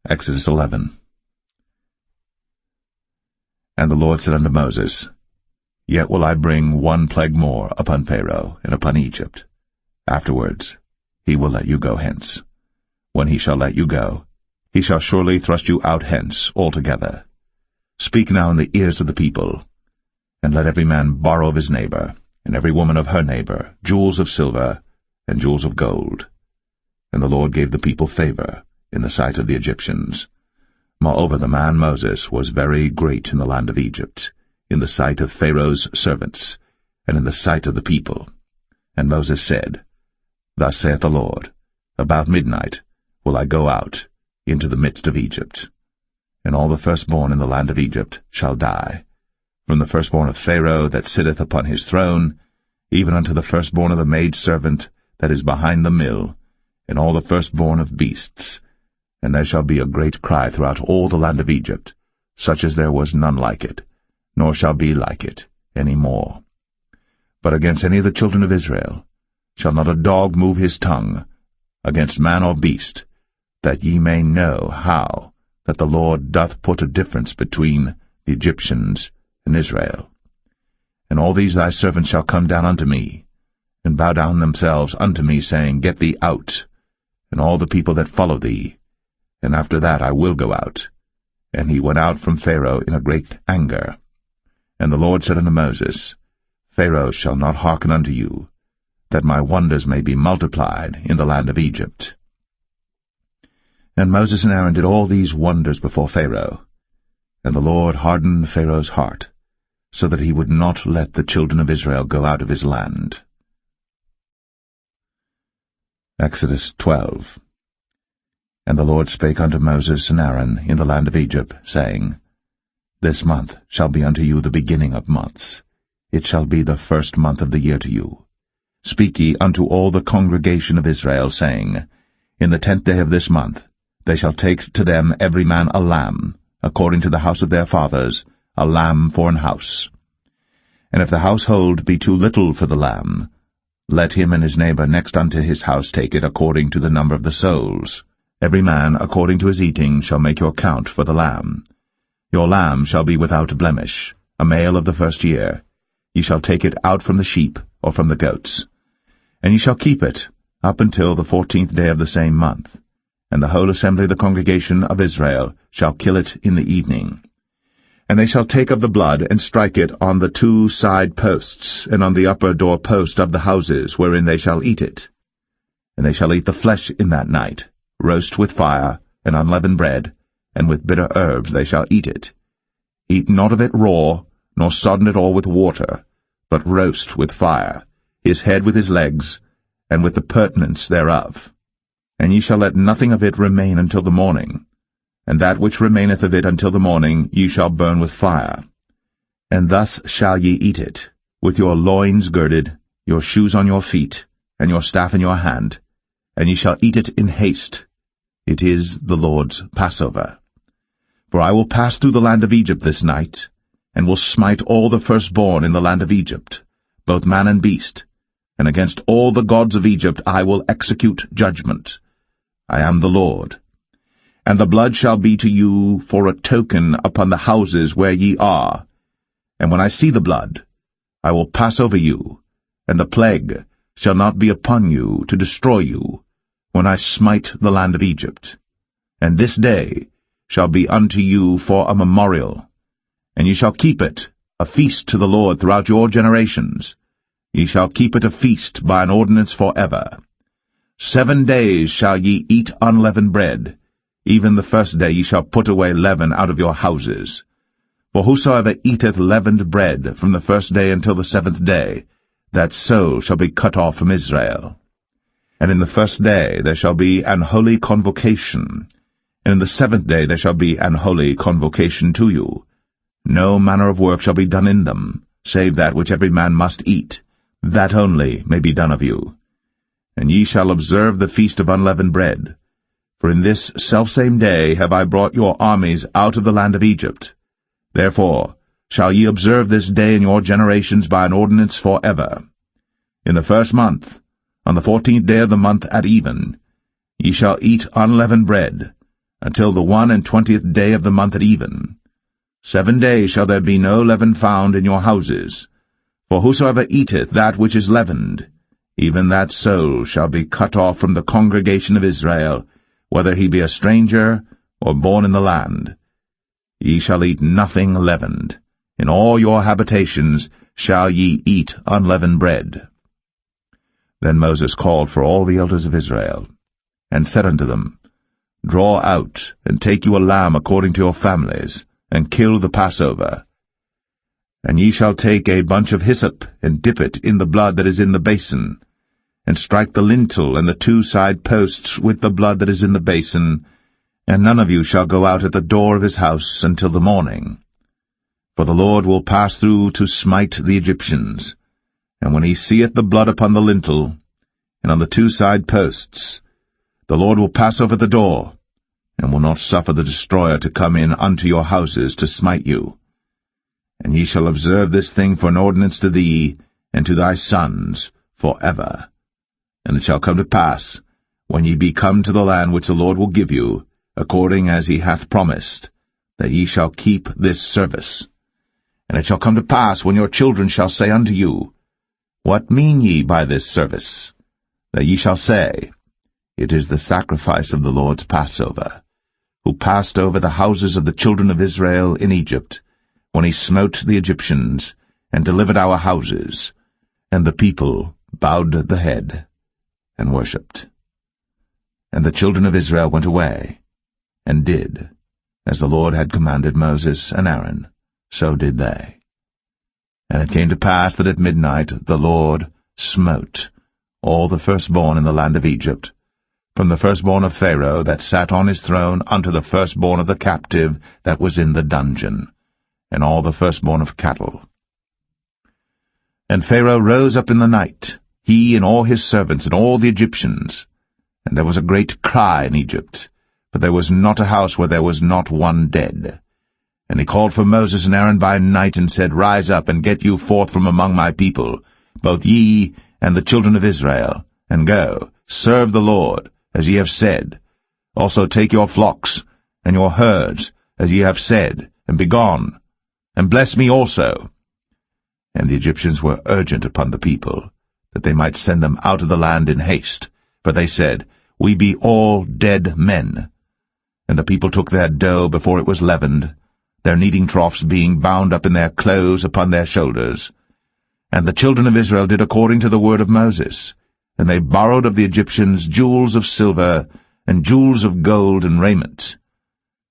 Exodus 11. And the Lord said unto Moses, Yet will I bring one plague more upon Pharaoh and upon Egypt. Afterwards he will let you go hence. When he shall let you go, he shall surely thrust you out hence altogether. Speak now in the ears of the people, and let every man borrow of his neighbor, and every woman of her neighbor, jewels of silver and jewels of gold. And the Lord gave the people favor in the sight of the Egyptians. Moreover, the man Moses was very great in the land of Egypt, in the sight of Pharaoh's servants, and in the sight of the people. And Moses said, Thus saith the Lord, About midnight will I go out into the midst of Egypt, and all the firstborn in the land of Egypt shall die, from the firstborn of Pharaoh that sitteth upon his throne, even unto the firstborn of the maidservant that is behind the mill, and all the firstborn of beasts. And there shall be a great cry throughout all the land of Egypt, such as there was none like it, nor shall be like it any more. But against any of the children of Israel shall not a dog move his tongue, against man or beast, that ye may know how that the Lord doth put a difference between the Egyptians and Israel. And all these thy servants shall come down unto me, and bow down themselves unto me, saying, Get thee out, and all the people that follow thee. And after that I will go out. And he went out from Pharaoh in a great anger. And the Lord said unto Moses, Pharaoh shall not hearken unto you, that my wonders may be multiplied in the land of Egypt. And Moses and Aaron did all these wonders before Pharaoh. And the Lord hardened Pharaoh's heart, so that he would not let the children of Israel go out of his land. Exodus 12. And the Lord spake unto Moses and Aaron in the land of Egypt, saying, This month shall be unto you the beginning of months. It shall be the first month of the year to you. Speak ye unto all the congregation of Israel, saying, In the 10th day of this month they shall take to them every man a lamb, according to the house of their fathers, a lamb for an house. And if the household be too little for the lamb, let him and his neighbor next unto his house take it according to the number of the souls. Every man according to his eating shall make your count for the lamb. Your lamb shall be without blemish, a male of the first year. Ye shall take it out from the sheep or from the goats. And ye shall keep it up until the 14th day of the same month. And the whole assembly of the congregation of Israel shall kill it in the evening. And they shall take of the blood, and strike it on the 2 side posts, and on the upper door post of the houses wherein they shall eat it. And they shall eat the flesh in that night, roast with fire, and unleavened bread, and with bitter herbs they shall eat it. Eat not of it raw, nor sodden it all with water, but roast with fire, his head with his legs, and with the purtenance thereof. And ye shall let nothing of it remain until the morning, and that which remaineth of it until the morning ye shall burn with fire. And thus shall ye eat it, with your loins girded, your shoes on your feet, and your staff in your hand, and ye shall eat it in haste. It is the Lord's Passover. For I will pass through the land of Egypt this night, and will smite all the firstborn in the land of Egypt, both man and beast, and against all the gods of Egypt I will execute judgment. I am the Lord. And the blood shall be to you for a token upon the houses where ye are. And when I see the blood, I will pass over you, and the plague shall not be upon you to destroy you, when I smite the land of Egypt. And this day shall be unto you for a memorial, and ye shall keep it a feast to the Lord throughout your generations. Ye shall keep it a feast by an ordinance forever. 7 days shall ye eat unleavened bread. Even the first day ye shall put away leaven out of your houses. For whosoever eateth leavened bread from the first day until the 7th day, that soul shall be cut off from Israel. And in the first day there shall be an holy convocation, and in the 7th day there shall be an holy convocation to you. No manner of work shall be done in them, save that which every man must eat, that only may be done of you. And ye shall observe the feast of unleavened bread. For in this selfsame day have I brought your armies out of the land of Egypt. Therefore shall ye observe this day in your generations by an ordinance forever. In the 1st month, on the 14th day of the month at even, ye shall eat unleavened bread. until the 21st day of the month at even. 7 days shall there be no leaven found in your houses. For whosoever eateth that which is leavened, even that soul shall be cut off from the congregation of Israel, whether he be a stranger or born in the land. Ye shall eat nothing leavened. In all your habitations shall ye eat unleavened bread. Then Moses called for all the elders of Israel, and said unto them, Draw out, and take you a lamb according to your families, and kill the Passover. And ye shall take a bunch of hyssop, and dip it in the blood that is in the basin, and strike the lintel and the 2 side posts with the blood that is in the basin, and none of you shall go out at the door of his house until the morning. For the Lord will pass through to smite the Egyptians, and when he seeth the blood upon the lintel, and on the 2 side posts, the Lord will pass over the door, and will not suffer the destroyer to come in unto your houses to smite you. And ye shall observe this thing for an ordinance to thee, and to thy sons, for ever. And it shall come to pass, when ye be come to the land which the Lord will give you, according as he hath promised, that ye shall keep this service. And it shall come to pass, when your children shall say unto you, What mean ye by this service? That ye shall say, It is the sacrifice of the Lord's Passover, who passed over the houses of the children of Israel in Egypt, when he smote the Egyptians, and delivered our houses. And the people bowed the head, and worshipped. And the children of Israel went away, and did, as the Lord had commanded Moses and Aaron, so did they. And it came to pass that at midnight the Lord smote all the firstborn in the land of Egypt, from the firstborn of Pharaoh that sat on his throne unto the firstborn of the captive that was in the dungeon, and all the firstborn of cattle. And Pharaoh rose up in the night, he and all his servants and all the Egyptians, and there was a great cry in Egypt, for there was not a house where there was not one dead. And he called for Moses and Aaron by night, and said, Rise up, and get you forth from among my people, both ye and the children of Israel, and go, serve the Lord, as ye have said. Also take your flocks and your herds, as ye have said, and be gone, and bless me also. And the Egyptians were urgent upon the people, that they might send them out of the land in haste, for they said, We be all dead men. And the people took their dough before it was leavened, their kneading troughs being bound up in their clothes upon their shoulders. And the children of Israel did according to the word of Moses, and they borrowed of the Egyptians jewels of silver, and jewels of gold and raiment.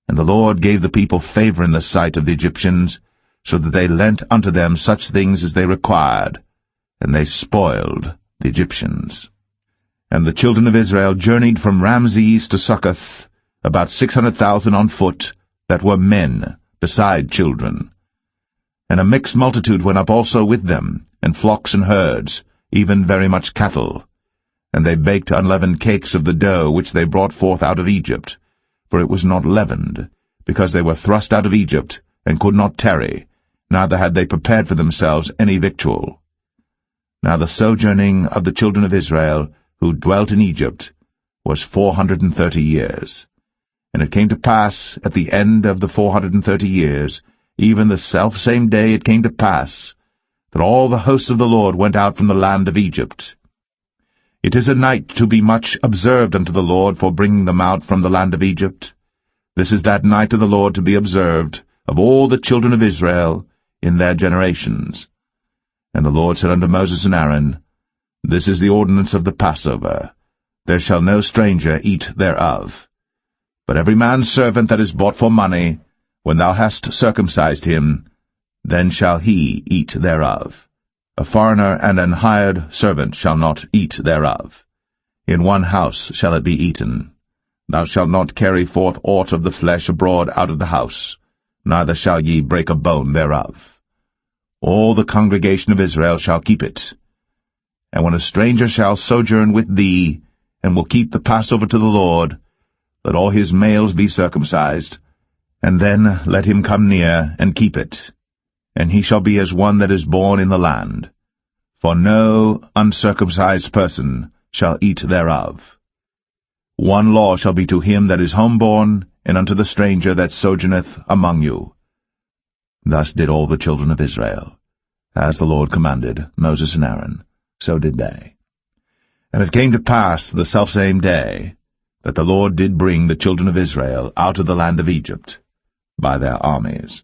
And the Lord gave the people favor in the sight of the Egyptians, so that they lent unto them such things as they required, and they spoiled the Egyptians. And the children of Israel journeyed from Ramses to Succoth, about 600,000 on foot, that were men, beside children. And a mixed multitude went up also with them, and flocks and herds, even very much cattle. And they baked unleavened cakes of the dough which they brought forth out of Egypt, for it was not leavened, because they were thrust out of Egypt, and could not tarry, neither had they prepared for themselves any victual. Now the sojourning of the children of Israel, who dwelt in Egypt, was 430 years. And it came to pass, at the end of the 430 years, even the selfsame day it came to pass, that all the hosts of the Lord went out from the land of Egypt. It is a night to be much observed unto the Lord for bringing them out from the land of Egypt. This is that night of the Lord to be observed of all the children of Israel in their generations. And the Lord said unto Moses and Aaron, This is the ordinance of the Passover. There shall no stranger eat thereof. But every man's servant that is bought for money, when thou hast circumcised him, then shall he eat thereof. A foreigner and an hired servant shall not eat thereof. In one house shall it be eaten. Thou shalt not carry forth aught of the flesh abroad out of the house, neither shall ye break a bone thereof. All the congregation of Israel shall keep it. And when a stranger shall sojourn with thee, and will keep the Passover to the Lord, let all his males be circumcised, and then let him come near and keep it. And he shall be as one that is born in the land. For no uncircumcised person shall eat thereof. One law shall be to him that is homeborn, and unto the stranger that sojourneth among you. Thus did all the children of Israel. As the Lord commanded Moses and Aaron, so did they. And it came to pass the selfsame day, that the Lord did bring the children of Israel out of the land of Egypt by their armies.